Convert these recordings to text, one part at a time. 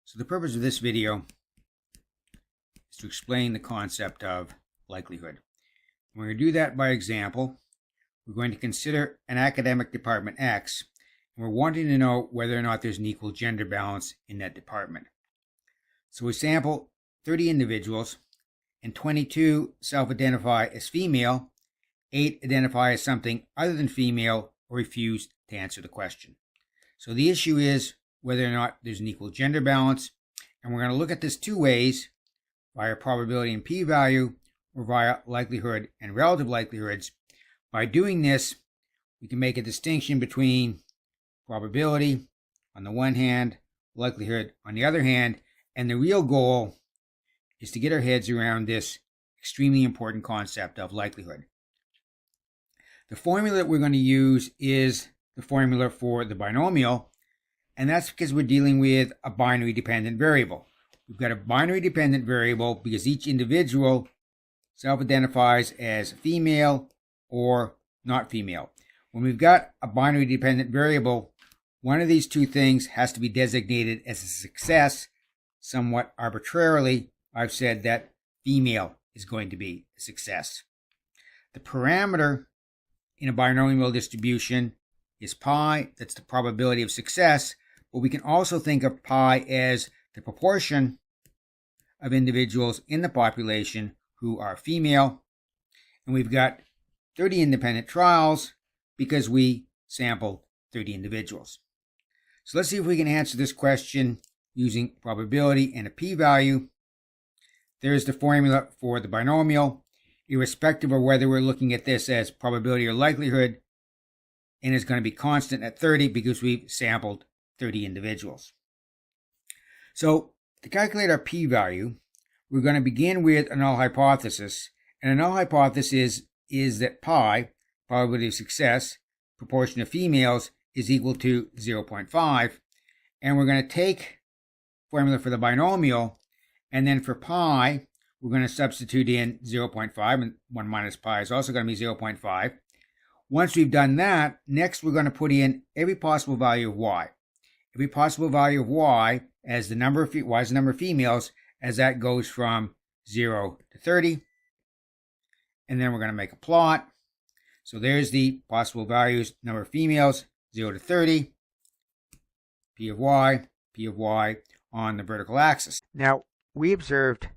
So the purpose of this video is to explain the concept of likelihood. We're going to do that by example. We're going to consider an academic department X, and we're wanting to know whether or not there's an equal gender balance in that department. So we sample 30 individuals, and 22 self-identify as female, 8 identify as something other than female, or refuse to answer the question. So the issue is whether or not there's an equal gender balance, and we're going to look at this two ways, via probability and p-value, or via likelihood and relative likelihoods. By doing this, we can make a distinction between probability on the one hand, likelihood on the other hand, and the real goal is to get our heads around this extremely important concept of likelihood. The formula that we're going to use is the formula for the binomial, and that's because we're dealing with a binary dependent variable. We've got a binary dependent variable because each individual self-identifies as female or not female. When we've got a binary dependent variable, one of these two things has to be designated as a success. Somewhat arbitrarily, I've said that female is going to be a success. The parameter in a binomial distribution is pi. That's the probability of success. But we can also think of pi as the proportion of individuals in the population who are female. And we've got 30 independent trials because we sampled 30 individuals. So let's see if we can answer this question using probability and a p-value. There's the formula for the binomial, irrespective of whether we're looking at this as probability or likelihood, and it's going to be constant at 30 because we've sampled 30 individuals. So to calculate our p-value, we're going to begin with a null hypothesis, and a null hypothesis is that pi, probability of success, proportion of females, is equal to 0.5, and we're going to take formula for the binomial, and then for pi, we're going to substitute in 0.5, and 1 minus pi is also going to be 0.5. Once we've done that, next we're going to put in every possible value of y. Every possible value of y as the number of y is the number of females as that goes from 0 to 30. And then we're going to make a plot. So there's the possible values, number of females, 0 to 30, p of y on the vertical axis. Now, we observed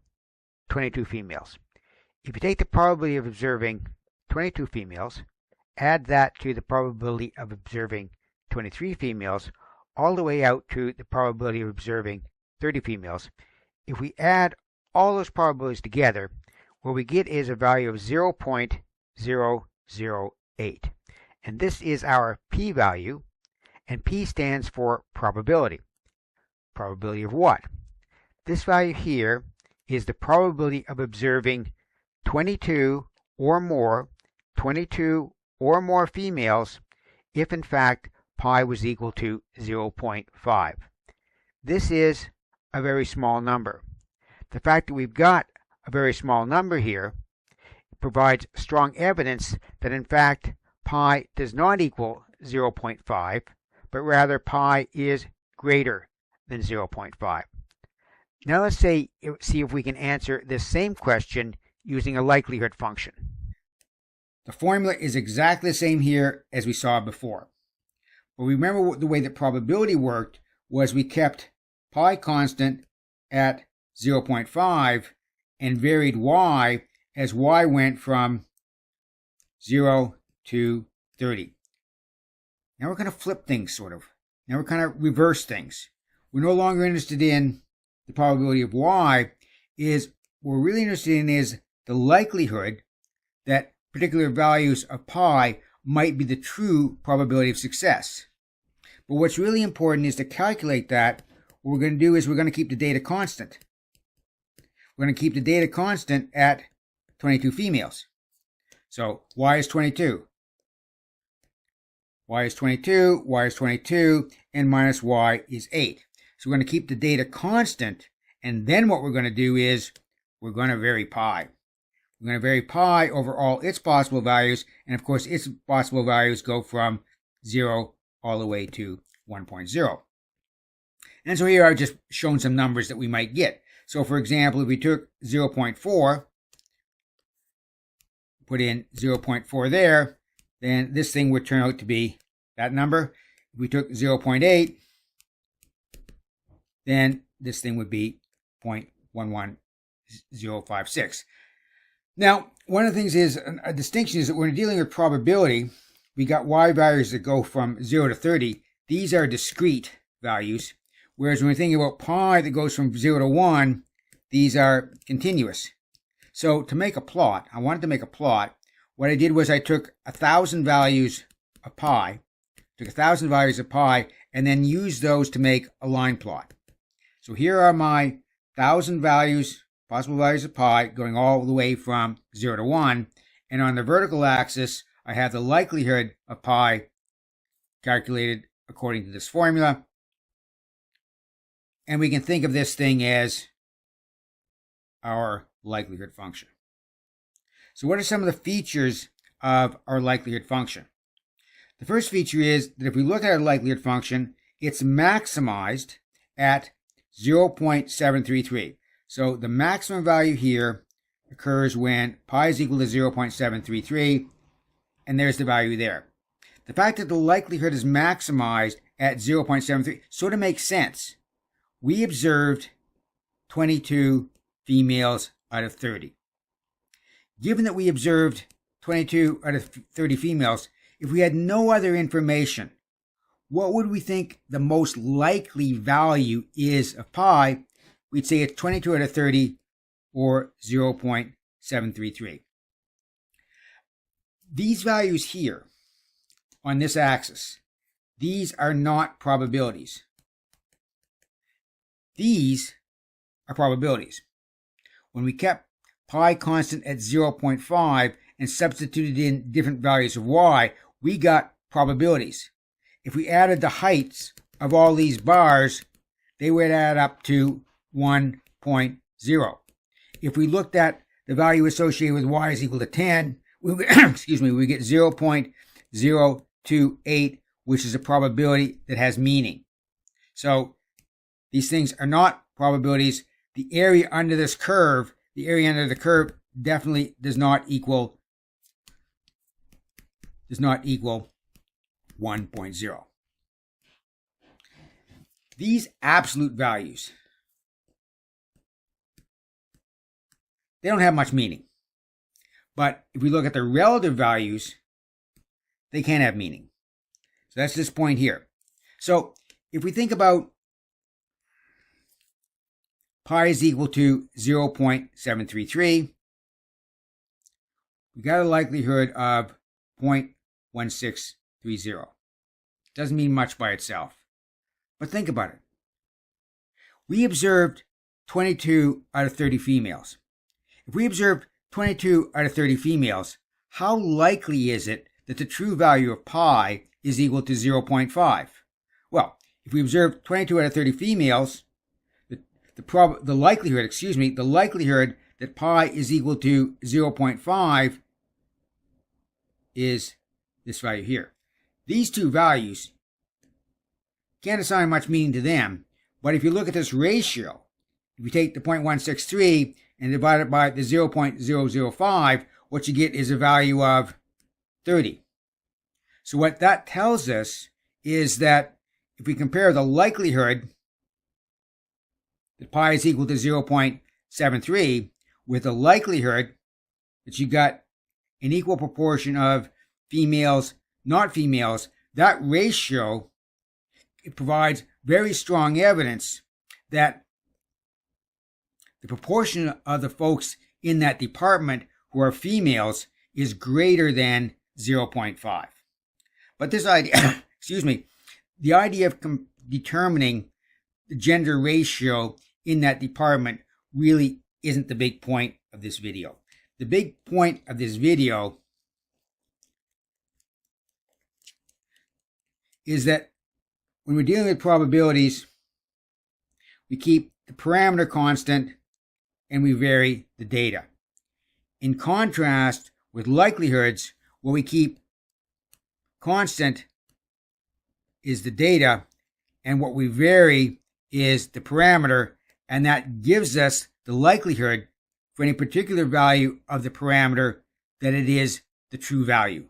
22 females. If you take the probability of observing 22 females, add that to the probability of observing 23 females, all the way out to the probability of observing 30 females. If we add all those probabilities together, what we get is a value of 0.008. And this is our p-value, and p stands for probability. Probability of what? This value here is the probability of observing 22 or more females if in fact pi was equal to 0.5. This is a very small number. The fact that we've got a very small number here provides strong evidence that in fact pi does not equal 0.5, but rather pi is greater than 0.5. Now let's see if we can answer this same question using a likelihood function. The formula is exactly the same here as we saw before. But remember the way that probability worked was we kept pi constant at 0.5 and varied y as y went from 0 to 30. Now we're going to flip things sort of. Now we're kind of reverse things. We're no longer interested in the probability of y. What we're really interested in is the likelihood that particular values of pi might be the true probability of success. But what's really important is to calculate that. What we're going to do is we're going to keep the data constant. We're going to keep the data constant at 22 females. So y is 22. Y is 22, y is 22, and minus y is 8. So we're going to keep the data constant, and then what we're going to do is we're going to vary pi. We're going to vary pi over all its possible values, and of course its possible values go from 0 all the way to 1.0. And so here I've just shown some numbers that we might get. So for example, if we took 0.4, put in 0.4 there, then this thing would turn out to be that number. If we took 0.8, then this thing would be 0.11056. Now, one of the things is, a distinction is that when we're dealing with probability, we got y values that go from 0 to 30. These are discrete values, whereas when we're thinking about pi that goes from 0 to 1, these are continuous. So to make a plot, I wanted to make a plot. What I did was I took 1,000 values of pi, and then used those to make a line plot. So here are my 1,000 values, possible values of pi, going all the way from 0 to 1. And on the vertical axis, I have the likelihood of pi calculated according to this formula. And we can think of this thing as our likelihood function. So what are some of the features of our likelihood function? The first feature is that if we look at our likelihood function, it's maximized at 0.733. So the maximum value here occurs when pi is equal to 0.733, and there's the value there. The fact that the likelihood is maximized at 0.73 sort of makes sense. We observed 22 females out of 30. Given that we observed 22 out of 30 females, if we had no other information, what would we think the most likely value is of pi? We'd say it's 22 out of 30 or 0.733. These values here on this axis, these are not probabilities. These are probabilities. When we kept pi constant at 0.5 and substituted in different values of y, we got probabilities. If we added the heights of all these bars, they would add up to 1.0. If we looked at the value associated with y is equal to 10, we would, we get 0.028, which is a probability that has meaning. So these things are not probabilities. The area under this curve, the area under the curve definitely does not equal 1.0. These absolute values, they don't have much meaning. But if we look at the relative values, they can have meaning. So that's this point here. So if we think about pi is equal to 0.733, we got a likelihood of 0.1630. Doesn't mean much by itself. But think about it. We observed 22 out of 30 females. If we observed 22 out of 30 females, how likely is it that the true value of pi is equal to 0.5? Well, if we observe 22 out of 30 females, the likelihood that pi is equal to 0.5 is this value here. These two values, can't assign much meaning to them, but if you look at this ratio, if you take the 0.163 and divide it by the 0.005, what you get is a value of 30. So what that tells us is that if we compare the likelihood that pi is equal to 0.73 with the likelihood that you got an equal proportion of females, not females, that ratio, it provides very strong evidence that the proportion of the folks in that department who are females is greater than 0.5. But this idea, the idea of determining the gender ratio in that department really isn't the big point of this video. The big point of this video is that when we're dealing with probabilities, we keep the parameter constant and we vary the data. In contrast with likelihoods, what we keep constant is the data, and what we vary is the parameter, and that gives us the likelihood for any particular value of the parameter that it is the true value.